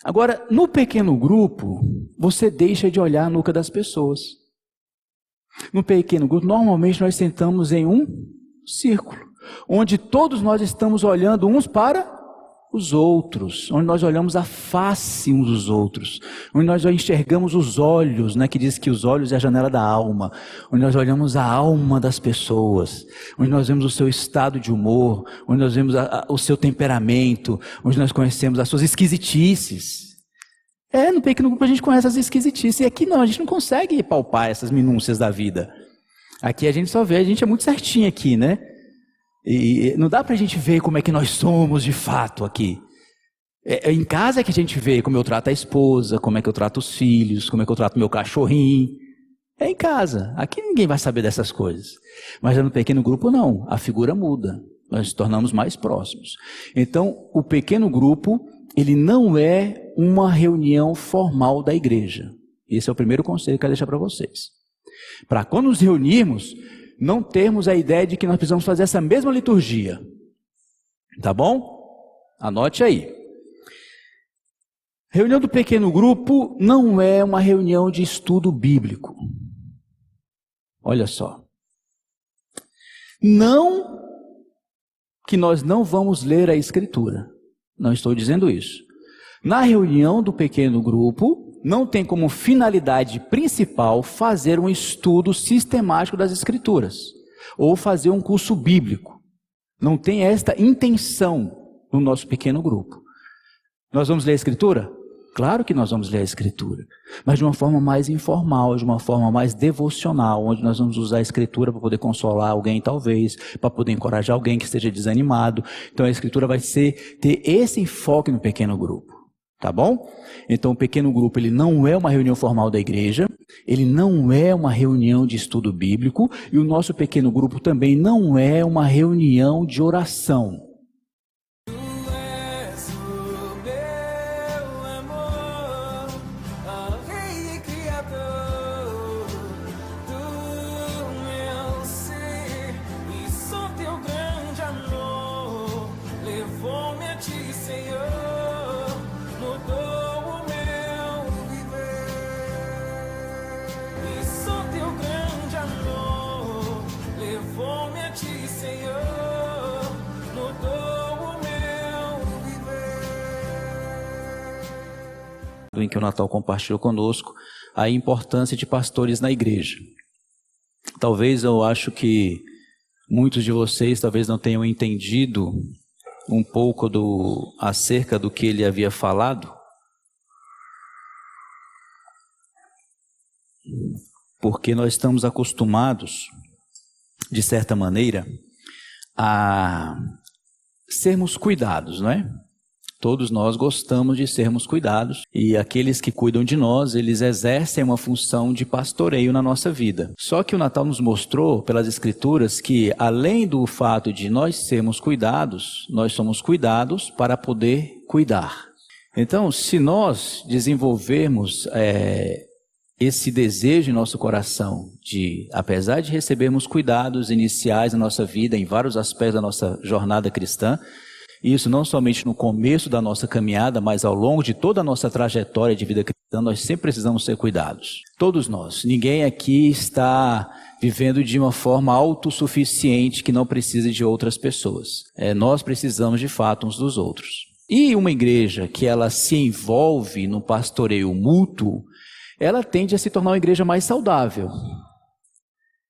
Agora, no pequeno grupo, você deixa de olhar a nuca das pessoas. No pequeno grupo, normalmente nós sentamos em um círculo, onde todos nós estamos olhando uns para os outros, onde nós olhamos a face uns dos outros, onde nós enxergamos os olhos, né, que diz que os olhos é a janela da alma, onde nós olhamos a alma das pessoas, onde nós vemos o seu estado de humor, onde nós vemos o seu temperamento, onde nós conhecemos as suas esquisitices. No pequeno grupo a gente conhece as esquisitices, e aqui não, a gente não consegue palpar essas minúcias da vida. Aqui a gente só vê, a gente é muito certinho aqui, né? E não dá pra gente ver como é que nós somos de fato aqui. Em casa é que a gente vê como eu trato a esposa, como é que eu trato os filhos, como é que eu trato meu cachorrinho. É em casa. Aqui ninguém vai saber dessas coisas. Mas no pequeno grupo não, a figura muda. Nós nos tornamos mais próximos. Então, o pequeno grupo, ele não é uma reunião formal da igreja. Esse é o primeiro conselho que eu quero deixar para vocês. Para quando nos reunirmos, não termos a ideia de que nós precisamos fazer essa mesma liturgia. Tá bom? Anote aí. Reunião do pequeno grupo não é uma reunião de estudo bíblico. Olha só. Não que nós não vamos ler a Escritura. Não estou dizendo isso. Na reunião do pequeno grupo, não tem como finalidade principal fazer um estudo sistemático das Escrituras, ou fazer um curso bíblico. Não tem esta intenção no nosso pequeno grupo. Nós vamos ler a Escritura? Claro que nós vamos ler a Escritura, mas de uma forma mais informal, de uma forma mais devocional, onde nós vamos usar a Escritura para poder consolar alguém talvez, para poder encorajar alguém que esteja desanimado. Então a Escritura vai ter esse enfoque no pequeno grupo. Tá bom? Então o pequeno grupo, ele não é uma reunião formal da igreja, ele não é uma reunião de estudo bíblico, e o nosso pequeno grupo também não é uma reunião de oração. Em que o Natal compartilhou conosco a importância de pastores na igreja. Talvez eu acho que muitos de vocês talvez não tenham entendido um pouco acerca do que ele havia falado, porque nós estamos acostumados, de certa maneira, a sermos cuidados, não é? Todos nós gostamos de sermos cuidados, e aqueles que cuidam de nós, eles exercem uma função de pastoreio na nossa vida. Só que o Natal nos mostrou, pelas Escrituras, que além do fato de nós sermos cuidados, nós somos cuidados para poder cuidar. Então, se nós desenvolvermos esse desejo em nosso coração de, apesar de recebermos cuidados iniciais na nossa vida, em vários aspectos da nossa jornada cristã, isso não somente no começo da nossa caminhada, mas ao longo de toda a nossa trajetória de vida cristã, nós sempre precisamos ser cuidados. Todos nós. Ninguém aqui está vivendo de uma forma autossuficiente que não precisa de outras pessoas. Nós precisamos de fato uns dos outros. E uma igreja que ela se envolve no pastoreio mútuo, ela tende a se tornar uma igreja mais saudável.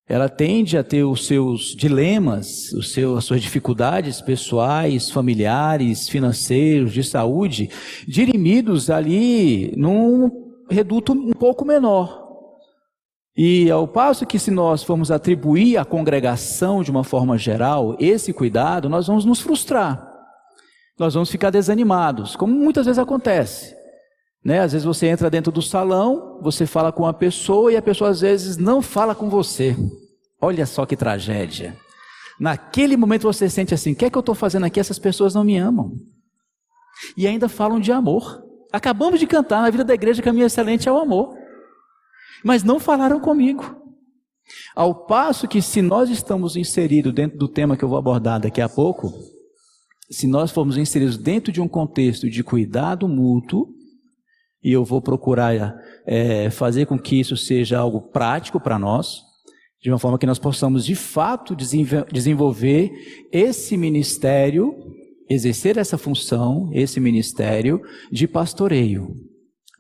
Ela tende a ter os seus dilemas, as suas dificuldades pessoais, familiares, financeiros, de saúde, dirimidos ali num reduto um pouco menor. E ao passo que, se nós formos atribuir à congregação de uma forma geral esse cuidado, nós vamos nos frustrar. Nós vamos ficar desanimados, como muitas vezes acontece. Às vezes você entra dentro do salão, você fala com uma pessoa e a pessoa às vezes não fala com você. Olha só que tragédia. Naquele momento você sente assim, o que é que eu estou fazendo aqui? Essas pessoas não me amam. E ainda falam de amor. Acabamos de cantar, na vida da igreja, caminho excelente é o amor. Mas não falaram comigo. Ao passo que, se nós estamos inseridos dentro do tema que eu vou abordar daqui a pouco, se nós formos inseridos dentro de um contexto de cuidado mútuo, e eu vou procurar fazer com que isso seja algo prático para nós, de uma forma que nós possamos, de fato, desenvolver esse ministério, exercer essa função, esse ministério de pastoreio,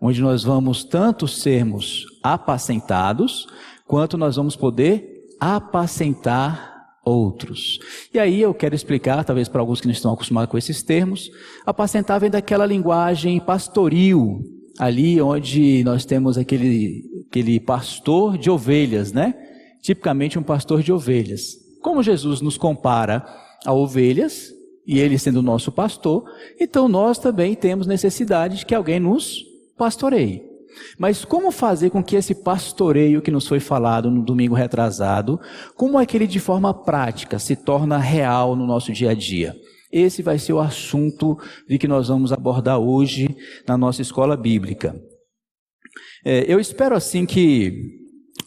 onde nós vamos tanto sermos apacentados, quanto nós vamos poder apacentar outros. E aí eu quero explicar, talvez para alguns que não estão acostumados com esses termos, apacentar vem daquela linguagem pastoril, ali onde nós temos aquele pastor de ovelhas, né? Tipicamente um pastor de ovelhas. Como Jesus nos compara a ovelhas, e ele sendo o nosso pastor, então nós também temos necessidade de que alguém nos pastoreie. Mas como fazer com que esse pastoreio que nos foi falado no domingo retrasado, como é que ele de forma prática se torna real no nosso dia a dia? Esse vai ser o assunto de que nós vamos abordar hoje na nossa escola bíblica. Eu espero assim que,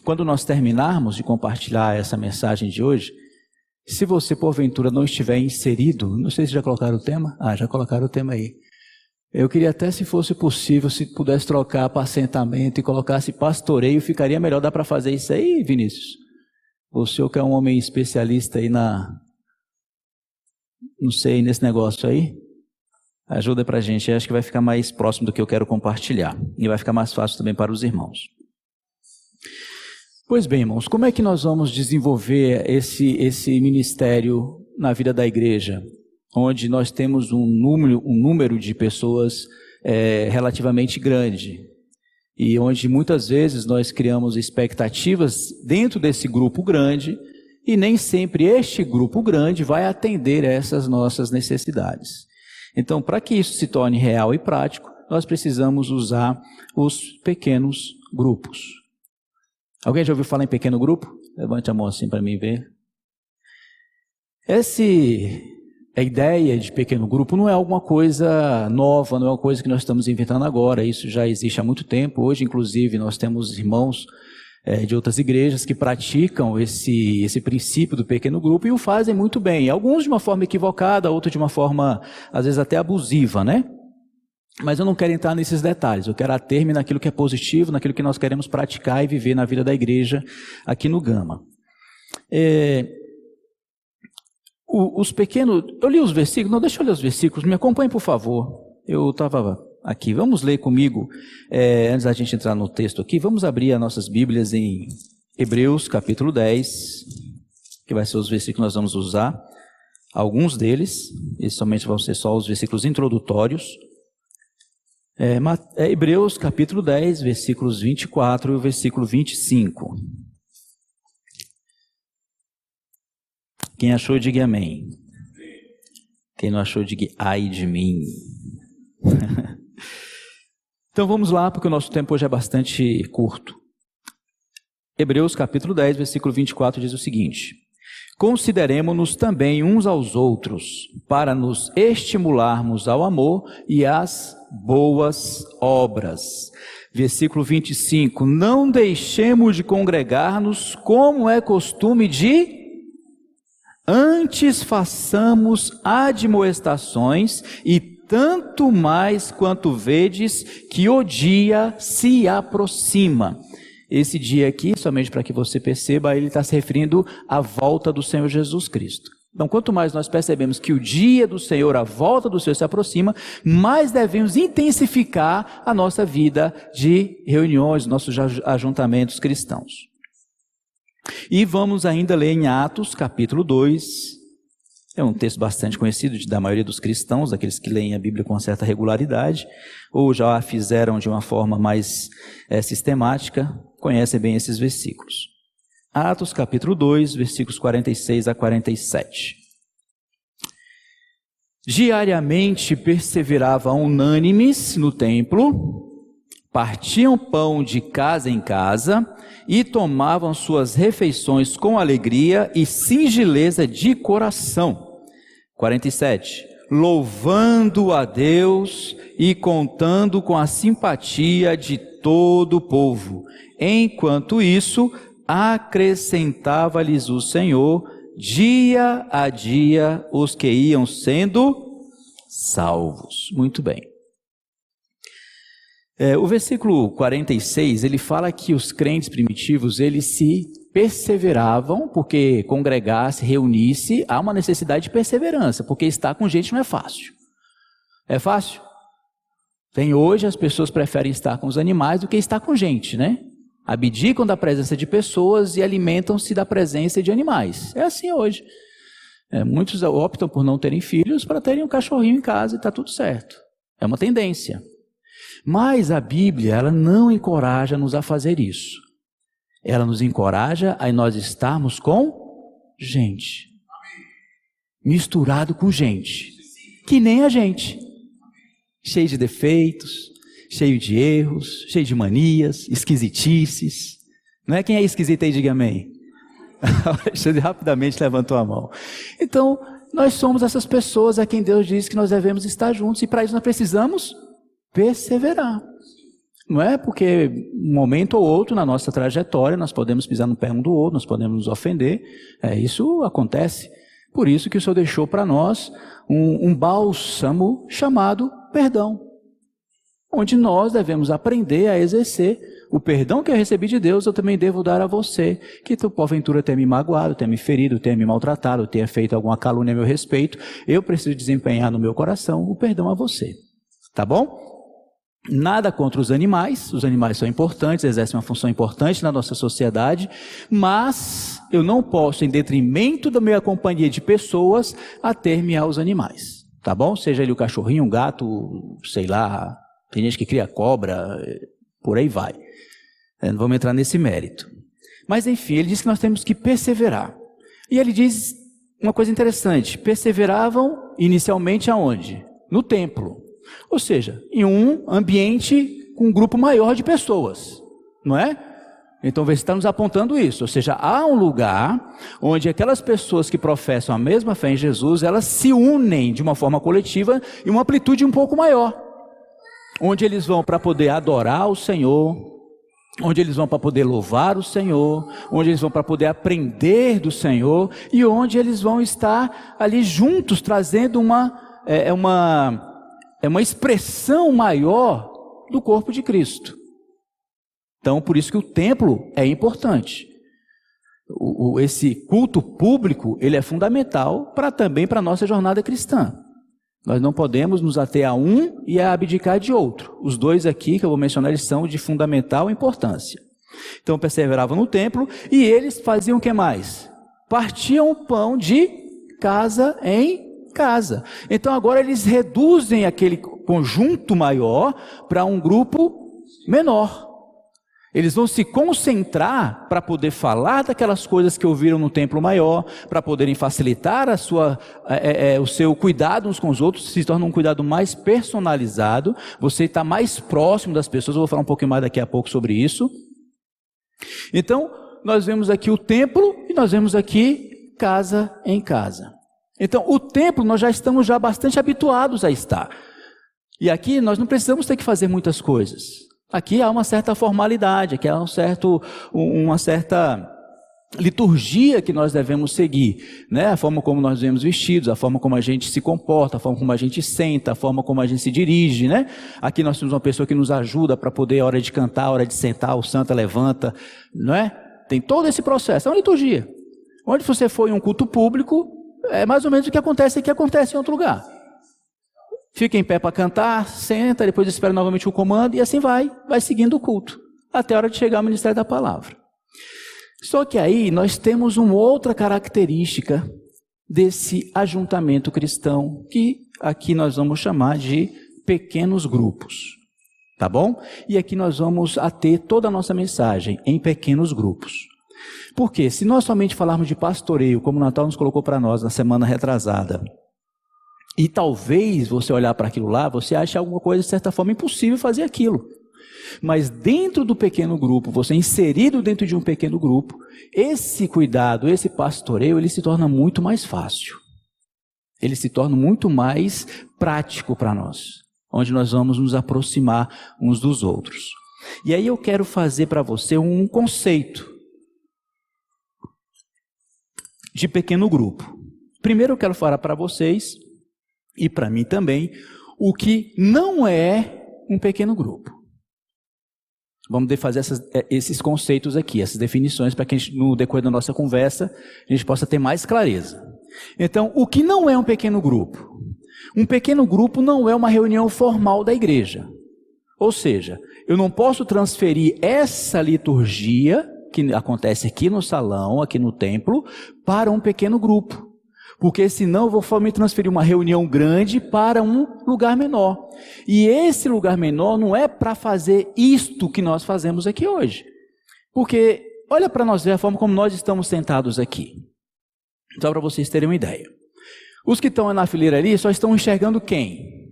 quando nós terminarmos de compartilhar essa mensagem de hoje, se você porventura não estiver inserido, não sei se já colocaram o tema? Já colocaram o tema aí. Eu queria até, se fosse possível, se pudesse trocar apacentamento e colocasse pastoreio, ficaria melhor. Dá para fazer isso aí, Vinícius? O senhor que é um homem especialista aí não sei, nesse negócio aí? Ajuda para a gente, acho que vai ficar mais próximo do que eu quero compartilhar. E vai ficar mais fácil também para os irmãos. Pois bem, irmãos, como é que nós vamos desenvolver esse ministério na vida da igreja? Onde nós temos um número de pessoas relativamente grande. E onde muitas vezes nós criamos expectativas dentro desse grupo grande, e nem sempre este grupo grande vai atender essas nossas necessidades. Então, para que isso se torne real e prático, nós precisamos usar os pequenos grupos. Alguém já ouviu falar em pequeno grupo? Levante a mão assim para mim ver. A ideia de pequeno grupo não é alguma coisa nova, não é uma coisa que nós estamos inventando agora. Isso já existe há muito tempo. Hoje, inclusive, nós temos irmãos de outras igrejas que praticam esse princípio do pequeno grupo e o fazem muito bem. Alguns de uma forma equivocada, outros de uma forma, às vezes, até abusiva, né? Mas eu não quero entrar nesses detalhes. Eu quero ater-me naquilo que é positivo, naquilo que nós queremos praticar e viver na vida da igreja aqui no Gama. Os pequenos... Eu li os versículos? Não, deixa eu ler os versículos. Me acompanhe, por favor. Eu estava aqui. Vamos ler comigo, antes da gente entrar no texto aqui, vamos abrir as nossas Bíblias em Hebreus, capítulo 10, que vai ser os versículos que nós vamos usar. Alguns deles, e somente vão ser só os versículos introdutórios. Hebreus, capítulo 10, versículos 24 e o versículo 25. Quem achou, diga amém. Quem não achou, diga ai de mim. Então vamos lá, porque o nosso tempo hoje é bastante curto. Hebreus capítulo 10, versículo 24 diz o seguinte: consideremo-nos também uns aos outros, para nos estimularmos ao amor e às boas obras. Versículo 25, não deixemos de congregar-nos, como é costume de... Antes façamos admoestações, e tanto mais quanto vedes que o dia se aproxima. Esse dia aqui, somente para que você perceba, ele está se referindo à volta do Senhor Jesus Cristo. Então, quanto mais nós percebemos que o dia do Senhor, a volta do Senhor se aproxima, mais devemos intensificar a nossa vida de reuniões, nossos ajuntamentos cristãos. E vamos ainda ler em Atos, capítulo 2, é um texto bastante conhecido da maioria dos cristãos, daqueles que leem a Bíblia com certa regularidade, ou já a fizeram de uma forma mais sistemática, conhecem bem esses versículos. Atos, capítulo 2, versículos 46 a 47. Diariamente perseveravam unânimes no templo, partiam pão de casa em casa e tomavam suas refeições com alegria e singeleza de coração. 47. Louvando a Deus e contando com a simpatia de todo o povo. Enquanto isso, acrescentava-lhes o Senhor, dia a dia, os que iam sendo salvos. Muito bem. O versículo 46, ele fala que os crentes primitivos, eles se perseveravam, porque congregar-se, reunir-se, há uma necessidade de perseverança, porque estar com gente não é fácil. É fácil? Hoje as pessoas preferem estar com os animais do que estar com gente, né? Abdicam da presença de pessoas e alimentam-se da presença de animais. É assim hoje. Muitos optam por não terem filhos para terem um cachorrinho em casa e está tudo certo. É uma tendência. Mas a Bíblia, ela não encoraja-nos a fazer isso. Ela nos encoraja a nós estarmos com gente. Misturado com gente. Que nem a gente. Cheio de defeitos, cheio de erros, cheio de manias, esquisitices. Não é? Quem é esquisito aí, diga amém. Alexandre rapidamente levantou a mão. Então, nós somos essas pessoas a quem Deus diz que nós devemos estar juntos. E para isso nós precisamos perseverar. Não é porque um momento ou outro na nossa trajetória nós podemos pisar no pé um do outro, nós podemos nos ofender. Isso acontece. Por isso que o Senhor deixou para nós um bálsamo chamado perdão, onde nós devemos aprender a exercer o perdão que eu recebi de Deus, eu também devo dar a você, que tu porventura tenha me magoado, tenha me ferido, tenha me maltratado, tenha feito alguma calúnia a meu respeito, eu preciso desempenhar no meu coração o perdão a você. Tá bom? Nada contra os animais são importantes, exercem uma função importante na nossa sociedade, mas eu não posso, em detrimento da minha companhia de pessoas, ater-me aos animais, tá bom? Seja ele o cachorrinho, um gato, sei lá, tem gente que cria cobra, por aí vai. Não vamos entrar nesse mérito. Mas enfim, ele diz que nós temos que perseverar. E ele diz uma coisa interessante, perseveravam inicialmente aonde? No templo. Ou seja, em um ambiente com um grupo maior de pessoas, não é? Então você está nos apontando isso, ou seja, há um lugar onde aquelas pessoas que professam a mesma fé em Jesus, elas se unem de uma forma coletiva em uma amplitude um pouco maior, onde eles vão para poder adorar o Senhor, onde eles vão para poder louvar o Senhor, onde eles vão para poder aprender do Senhor, e onde eles vão estar ali juntos, trazendo uma expressão maior do corpo de Cristo. Então, por isso que o templo é importante. Esse culto público, ele é fundamental também para a nossa jornada cristã. Nós não podemos nos ater a um e a abdicar de outro. Os dois aqui que eu vou mencionar, eles são de fundamental importância. Então, perseveravam no templo e eles faziam o que mais? Partiam o pão de casa em casa. Então agora eles reduzem aquele conjunto maior para um grupo menor. Eles vão se concentrar para poder falar daquelas coisas que ouviram no templo maior, para poderem facilitar o seu cuidado uns com os outros, se torna um cuidado mais personalizado, você está mais próximo das pessoas, eu vou falar um pouquinho mais daqui a pouco sobre isso. Então, nós vemos aqui o templo e nós vemos aqui casa em casa. Então, o templo nós já estamos bastante habituados a estar. E aqui nós não precisamos ter que fazer muitas coisas. Aqui há uma certa formalidade, aqui há uma certa liturgia que nós devemos seguir, né? A forma como nós vemos vestidos, a forma como a gente se comporta, a forma como a gente senta, a forma como a gente se dirige, né? Aqui nós temos uma pessoa que nos ajuda para poder, a hora de cantar, a hora de sentar, o santo levanta, não é? Tem todo esse processo, é uma liturgia. Onde você for em um culto público, é mais ou menos o que acontece aqui, acontece em outro lugar. Fica em pé para cantar, senta, depois espera novamente o comando e assim vai seguindo o culto, até a hora de chegar ao ministério da palavra. Só que aí nós temos uma outra característica desse ajuntamento cristão, que aqui nós vamos chamar de pequenos grupos, tá bom? E aqui nós vamos ter toda a nossa mensagem em pequenos grupos. Porque se nós somente falarmos de pastoreio, como o Natal nos colocou para nós na semana retrasada, e talvez você olhar para aquilo lá, você ache alguma coisa de certa forma impossível fazer aquilo. Mas dentro do pequeno grupo, você inserido dentro de um pequeno grupo, esse cuidado, esse pastoreio, ele se torna muito mais fácil. Ele se torna muito mais prático para nós, onde nós vamos nos aproximar uns dos outros. E aí eu quero fazer para você um conceito de pequeno grupo. Primeiro eu quero falar para vocês, e para mim também, o que não é um pequeno grupo. Vamos fazer esses conceitos aqui, essas definições, para que no decorrer da nossa conversa a gente possa ter mais clareza. Então, o que não é um pequeno grupo? Um pequeno grupo não é uma reunião formal da igreja. Ou seja, eu não posso transferir essa liturgia que acontece aqui no salão, aqui no templo, para um pequeno grupo. Porque senão eu vou me transferir uma reunião grande para um lugar menor. E esse lugar menor não é para fazer isto que nós fazemos aqui hoje. Porque, olha para nós ver a forma como nós estamos sentados aqui. Só para vocês terem uma ideia. Os que estão na fileira ali só estão enxergando quem?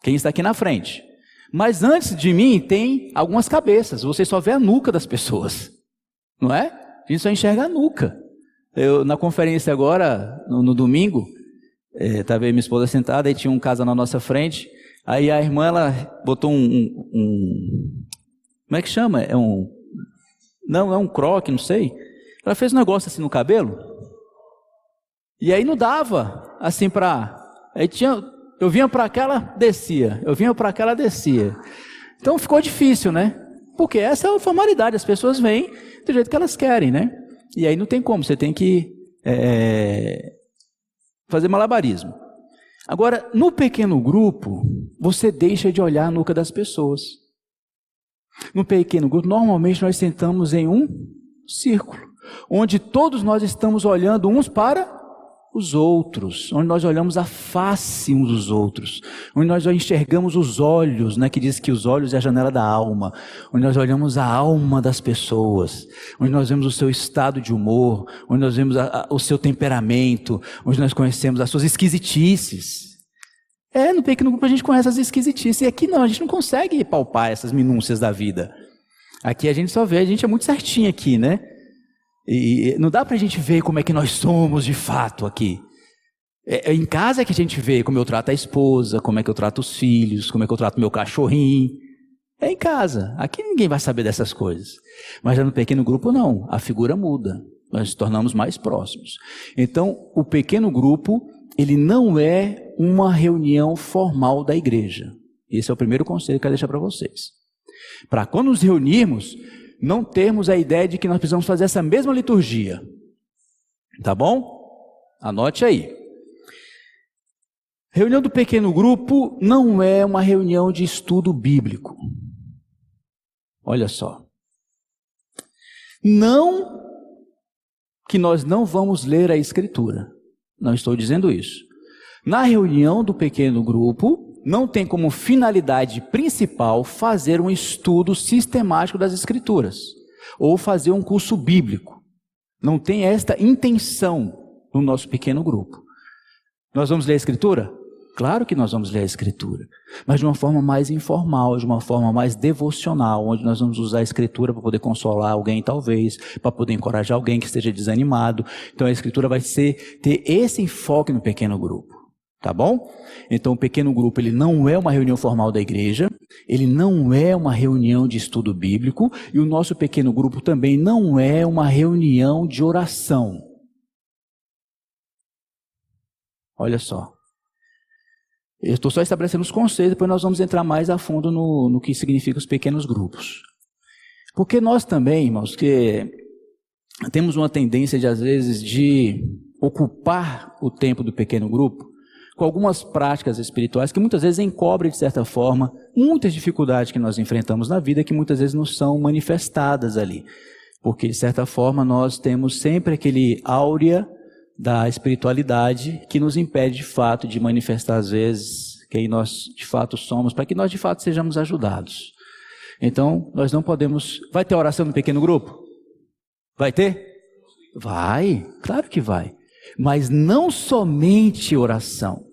Quem está aqui na frente. Mas antes de mim tem algumas cabeças. Você só vê a nuca das pessoas. Não é? A gente só enxerga a nuca. Eu, na conferência agora, no domingo, estava minha esposa sentada e tinha um casal na nossa frente. Aí a irmã, ela botou como é que chama? Não, é um croque, não sei. Ela fez um negócio assim no cabelo. E aí não dava, assim eu vinha para cá, ela descia. Eu vinha para cá, ela descia. Então ficou difícil, né? Porque essa é a formalidade, as pessoas vêm do jeito que elas querem, né? E aí não tem como, você tem que fazer malabarismo. Agora, no pequeno grupo, você deixa de olhar a nuca das pessoas. No pequeno grupo, normalmente nós sentamos em um círculo, onde todos nós estamos olhando uns para os outros, onde nós olhamos a face uns dos outros, onde nós enxergamos os olhos, né, que diz que os olhos é a janela da alma, onde nós olhamos a alma das pessoas, onde nós vemos o seu estado de humor, onde nós vemos o seu temperamento, onde nós conhecemos as suas esquisitices. No pequeno grupo a gente conhece as esquisitices, e aqui não, a gente não consegue palpar essas minúcias da vida. Aqui a gente só vê, a gente é muito certinho aqui, né? E não dá para a gente ver como é que nós somos de fato aqui. Em casa é que a gente vê como eu trato a esposa, como é que eu trato os filhos, como é que eu trato meu cachorrinho. É em casa. Aqui ninguém vai saber dessas coisas. Mas já no pequeno grupo não. A figura muda. Nós nos tornamos mais próximos. Então, o pequeno grupo, ele não é uma reunião formal da igreja. Esse é o primeiro conselho que eu quero deixar para vocês. Para quando nos reunirmos, não termos a ideia de que nós precisamos fazer essa mesma liturgia. Tá bom? Anote aí. Reunião do pequeno grupo não é uma reunião de estudo bíblico. Olha só. Não que nós não vamos ler a Escritura. Não estou dizendo isso. Na reunião do pequeno grupo, não tem como finalidade principal fazer um estudo sistemático das Escrituras, ou fazer um curso bíblico. Não tem esta intenção no nosso pequeno grupo. Nós vamos ler a Escritura? Claro que nós vamos ler a Escritura, mas de uma forma mais informal, de uma forma mais devocional, onde nós vamos usar a Escritura para poder consolar alguém talvez, para poder encorajar alguém que esteja desanimado. Então a Escritura vai ter esse enfoque no pequeno grupo. Tá bom? Então o pequeno grupo, ele não é uma reunião formal da igreja, ele não é uma reunião de estudo bíblico, e o nosso pequeno grupo também não é uma reunião de oração. Olha só. Eu estou só estabelecendo os conceitos, depois nós vamos entrar mais a fundo no que significa os pequenos grupos. Porque nós também, irmãos, que temos uma tendência de, às vezes, de ocupar o tempo do pequeno grupo com algumas práticas espirituais que muitas vezes encobrem, de certa forma, muitas dificuldades que nós enfrentamos na vida que muitas vezes não são manifestadas ali. Porque, de certa forma, nós temos sempre aquele áurea da espiritualidade que nos impede, de fato, de manifestar, às vezes, quem nós, de fato, somos, para que nós, de fato, sejamos ajudados. Então, nós não podemos... Vai ter oração no pequeno grupo? Vai ter? Vai, claro que vai. Mas não somente oração.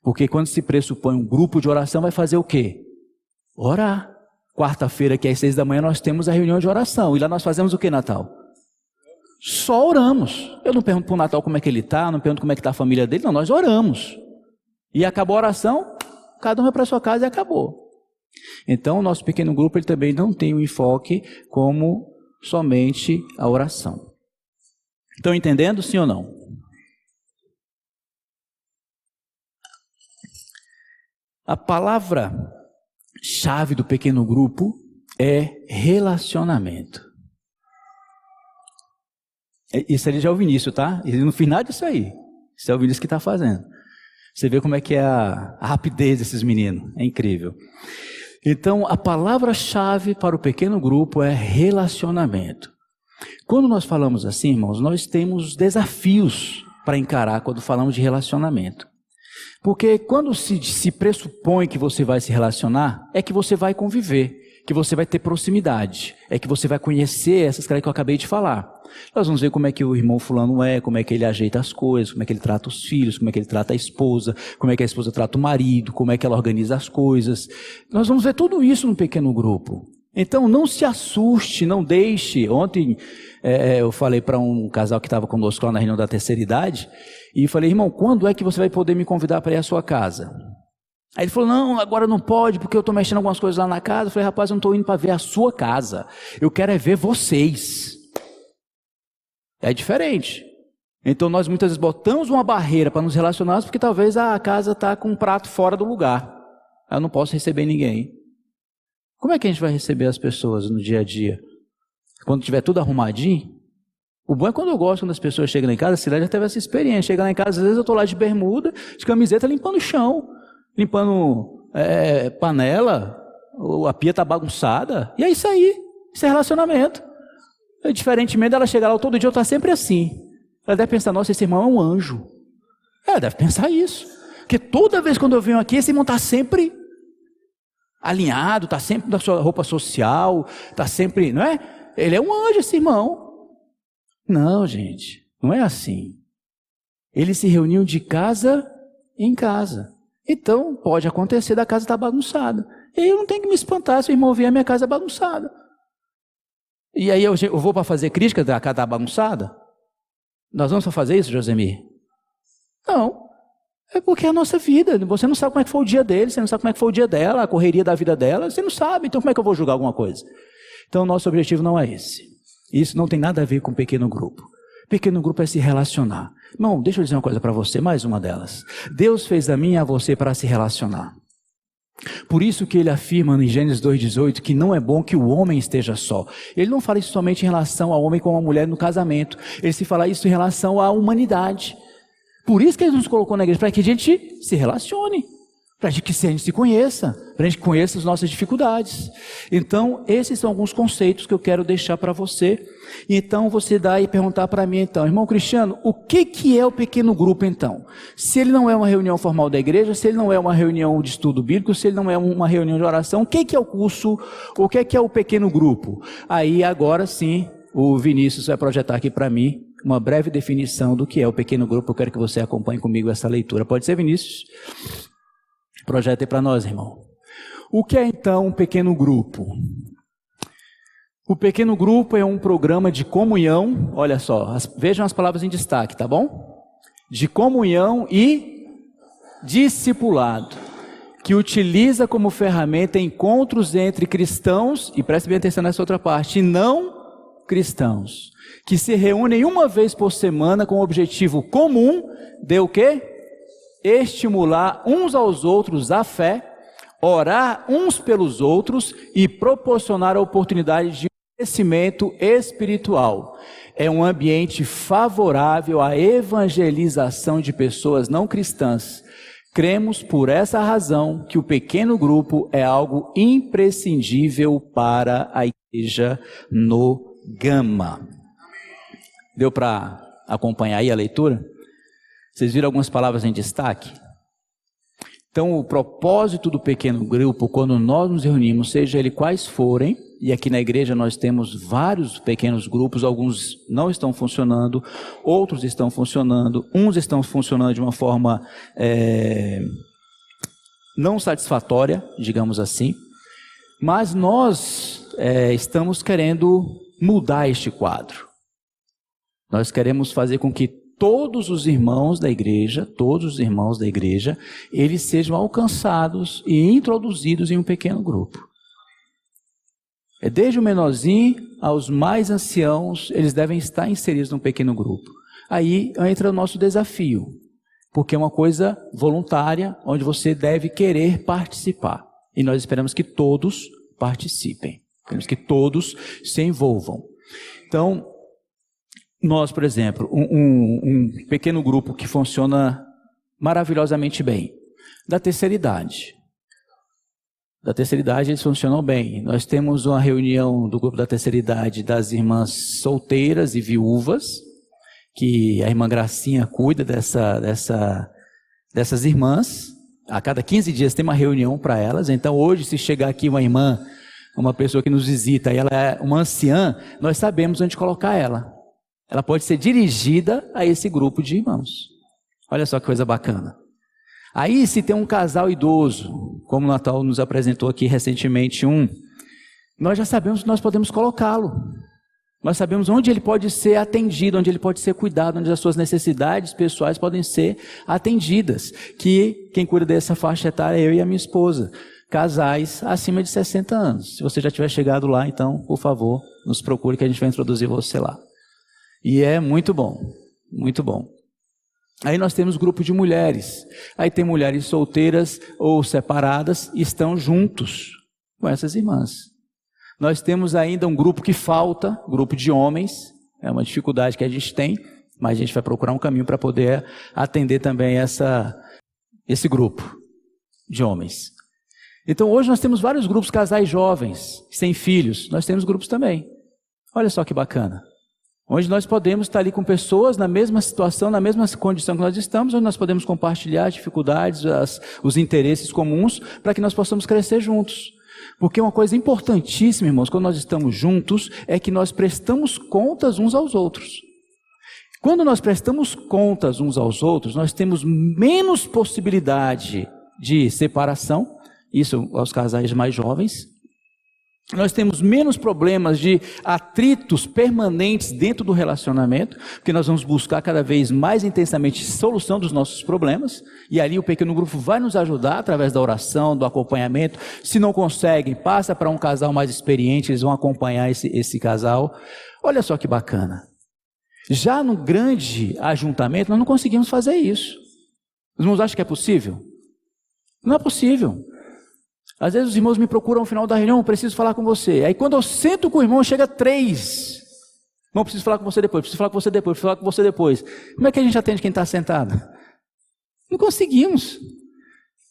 Porque quando se pressupõe um grupo de oração, vai fazer o quê? Orar. Quarta-feira, que é às 6 da manhã, nós temos a reunião de oração. E lá nós fazemos o quê, Natal? Só oramos. Eu não pergunto para o Natal como é que ele está, não pergunto como é que está a família dele, não, nós oramos. E acabou a oração, cada um vai para a sua casa e acabou. Então, o nosso pequeno grupo, ele também não tem um enfoque como somente a oração. Estão entendendo, sim ou não? A palavra-chave do pequeno grupo é relacionamento. Isso ele já é o Vinícius, tá? E no final disso aí, isso é o Vinícius que está fazendo. Você vê como é que é a rapidez desses meninos, é incrível. Então, a palavra-chave para o pequeno grupo é relacionamento. Quando nós falamos assim, irmãos, nós temos desafios para encarar quando falamos de relacionamento. Porque quando se pressupõe que você vai se relacionar, é que você vai conviver, que você vai ter proximidade, é que você vai conhecer essas coisas que eu acabei de falar. Nós vamos ver como é que o irmão fulano é, como é que ele ajeita as coisas, como é que ele trata os filhos, como é que ele trata a esposa, como é que a esposa trata o marido, como é que ela organiza as coisas. Nós vamos ver tudo isso no pequeno grupo. Então não se assuste, não deixe. Ontem eu falei para um casal que estava conosco lá na reunião da terceira idade, e falei, irmão, quando é que você vai poder me convidar para ir à sua casa? Aí ele falou, não, agora não pode, porque eu estou mexendo algumas coisas lá na casa. Eu falei, rapaz, eu não estou indo para ver a sua casa, eu quero é ver vocês. É diferente. Então nós muitas vezes botamos uma barreira para nos relacionarmos, porque talvez a casa está com um prato fora do lugar. Eu não posso receber ninguém. Como é que a gente vai receber as pessoas no dia a dia? Quando tiver tudo arrumadinho? O bom é quando eu gosto, quando as pessoas chegam lá em casa, a Cidade já teve essa experiência. Chega lá em casa, às vezes eu estou lá de bermuda, de camiseta, limpando o chão, limpando panela, a pia está bagunçada, e é isso aí, isso é relacionamento. Diferentemente dela chegar lá todo dia, eu estou sempre assim. Ela deve pensar, nossa, esse irmão é um anjo. Ela deve pensar isso. Porque toda vez quando eu venho aqui, esse irmão está sempre alinhado, está sempre na sua roupa social, está sempre, não é? Ele é um anjo, esse irmão. Não, gente, não é assim. Eles se reuniam de casa em casa. Então, pode acontecer da casa estar bagunçada. E aí eu não tenho que me espantar se o irmão vier a minha casa bagunçada. E aí eu vou para fazer crítica da casa estar bagunçada? Nós vamos fazer isso, Josemir? Não. É porque é a nossa vida. Você não sabe como é que foi o dia dele, você não sabe como é que foi o dia dela, a correria da vida dela, você não sabe. Então como é que eu vou julgar alguma coisa? Então o nosso objetivo não é esse. Isso não tem nada a ver com pequeno grupo. Pequeno grupo é se relacionar. Irmão, deixa eu dizer uma coisa para você, mais uma delas. Deus fez a mim e a você para se relacionar. Por isso que ele afirma em Gênesis 2,18 que não é bom que o homem esteja só. Ele não fala isso somente em relação ao homem com a mulher no casamento. Ele se fala isso em relação à humanidade. Por isso que ele nos colocou na igreja, para que a gente se relacione. Para que a gente se conheça, para a gente conheça as nossas dificuldades. Então, esses são alguns conceitos que eu quero deixar para você. Então, você dá e perguntar para mim, então, irmão Cristiano, o que é o pequeno grupo, então? Se ele não é uma reunião formal da igreja, se ele não é uma reunião de estudo bíblico, se ele não é uma reunião de oração, o que é o curso, o que é o pequeno grupo? Aí, agora sim, o Vinícius vai projetar aqui para mim uma breve definição do que é o pequeno grupo. Eu quero que você acompanhe comigo essa leitura. Pode ser, Vinícius? Projeta aí para nós, irmão. O que é então um pequeno grupo? O pequeno grupo é um programa de comunhão, olha só, vejam as palavras em destaque, tá bom? De comunhão e discipulado, que utiliza como ferramenta encontros entre cristãos, e preste bem atenção nessa outra parte, e não cristãos, que se reúnem uma vez por semana com o objetivo comum de o quê? Estimular uns aos outros a fé, orar uns pelos outros e proporcionar a oportunidade de crescimento espiritual. É um ambiente favorável à evangelização de pessoas não cristãs. Cremos por essa razão que o pequeno grupo é algo imprescindível para a igreja no Gama. Deu para acompanhar aí a leitura? Vocês viram algumas palavras em destaque? Então, o propósito do pequeno grupo, quando nós nos reunimos, seja ele quais forem, e aqui na igreja nós temos vários pequenos grupos, alguns não estão funcionando, outros estão funcionando, uns estão funcionando de uma forma não satisfatória, digamos assim, mas nós estamos querendo mudar este quadro. Nós queremos fazer com que todos os irmãos da igreja, eles sejam alcançados e introduzidos em um pequeno grupo. Desde o menorzinho aos mais anciãos, eles devem estar inseridos num pequeno grupo. Aí entra o nosso desafio, porque é uma coisa voluntária, onde você deve querer participar. E nós esperamos que todos participem. Queremos que todos se envolvam. Então, nós, por exemplo, um pequeno grupo que funciona maravilhosamente bem, da terceira idade. Da terceira idade eles funcionam bem. Nós temos uma reunião do grupo da terceira idade das irmãs solteiras e viúvas, que a irmã Gracinha cuida dessas irmãs. A cada 15 dias tem uma reunião para elas. Então hoje, se chegar aqui uma irmã, uma pessoa que nos visita, e ela é uma anciã, nós sabemos onde colocar ela. Ela pode ser dirigida a esse grupo de irmãos. Olha só que coisa bacana. Aí, se tem um casal idoso, como o Natal nos apresentou aqui recentemente nós já sabemos que nós podemos colocá-lo. Nós sabemos onde ele pode ser atendido, onde ele pode ser cuidado, onde as suas necessidades pessoais podem ser atendidas. Que quem cuida dessa faixa etária é eu e a minha esposa, casais acima de 60 anos. Se você já tiver chegado lá, então, por favor, nos procure que a gente vai introduzir você lá. E é muito bom, muito bom. Aí nós temos grupo de mulheres. Aí tem mulheres solteiras ou separadas e estão juntos com essas irmãs. Nós temos ainda um grupo que falta, grupo de homens. É uma dificuldade que a gente tem, mas a gente vai procurar um caminho para poder atender também esse grupo de homens. Então hoje nós temos vários grupos, casais jovens, sem filhos. Nós temos grupos também. Olha só que bacana. Onde nós podemos estar ali com pessoas na mesma situação, na mesma condição que nós estamos, onde nós podemos compartilhar as dificuldades, os interesses comuns, para que nós possamos crescer juntos. Porque uma coisa importantíssima, irmãos, quando nós estamos juntos, é que nós prestamos contas uns aos outros. Quando nós prestamos contas uns aos outros, nós temos menos possibilidade de separação, isso aos casais mais jovens. Nós temos menos problemas de atritos permanentes dentro do relacionamento, porque nós vamos buscar cada vez mais intensamente solução dos nossos problemas, e ali o pequeno grupo vai nos ajudar através da oração, do acompanhamento. Se não conseguem, passa para um casal mais experiente, eles vão acompanhar esse casal. Olha só que bacana. Já no grande ajuntamento, nós não conseguimos fazer isso. Os irmãos acham que é possível? Não é possível. Às vezes os irmãos me procuram no final da reunião, preciso falar com você. Aí quando eu sento com o irmão, chega 3. Não, preciso falar com você depois, preciso falar com você depois, preciso falar com você depois. Como é que a gente atende quem está sentado? Não conseguimos.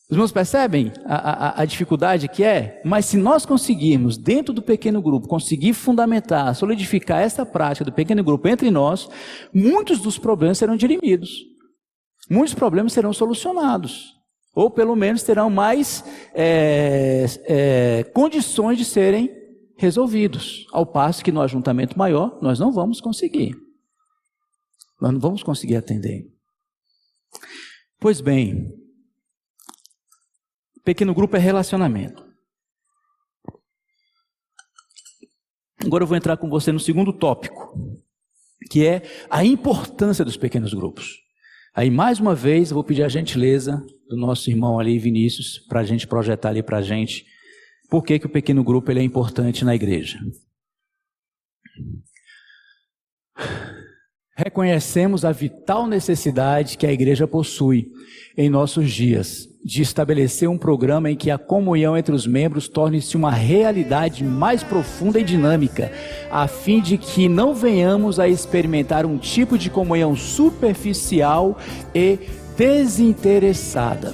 Os irmãos percebem a dificuldade que é? Mas se nós conseguirmos, dentro do pequeno grupo, conseguir fundamentar, solidificar essa prática do pequeno grupo entre nós, muitos dos problemas serão dirimidos. Muitos problemas serão solucionados. Ou pelo menos terão mais condições de serem resolvidos. Ao passo que no ajuntamento maior, nós não vamos conseguir. Nós não vamos conseguir atender. Pois bem, pequeno grupo é relacionamento. Agora eu vou entrar com você no segundo tópico, que é a importância dos pequenos grupos. Aí, mais uma vez, eu vou pedir a gentileza do nosso irmão ali, Vinícius, para a gente projetar ali para a gente por que o pequeno grupo ele é importante na igreja. Reconhecemos a vital necessidade que a igreja possui em nossos dias de estabelecer um programa em que a comunhão entre os membros torne-se uma realidade mais profunda e dinâmica, a fim de que não venhamos a experimentar um tipo de comunhão superficial e desinteressada.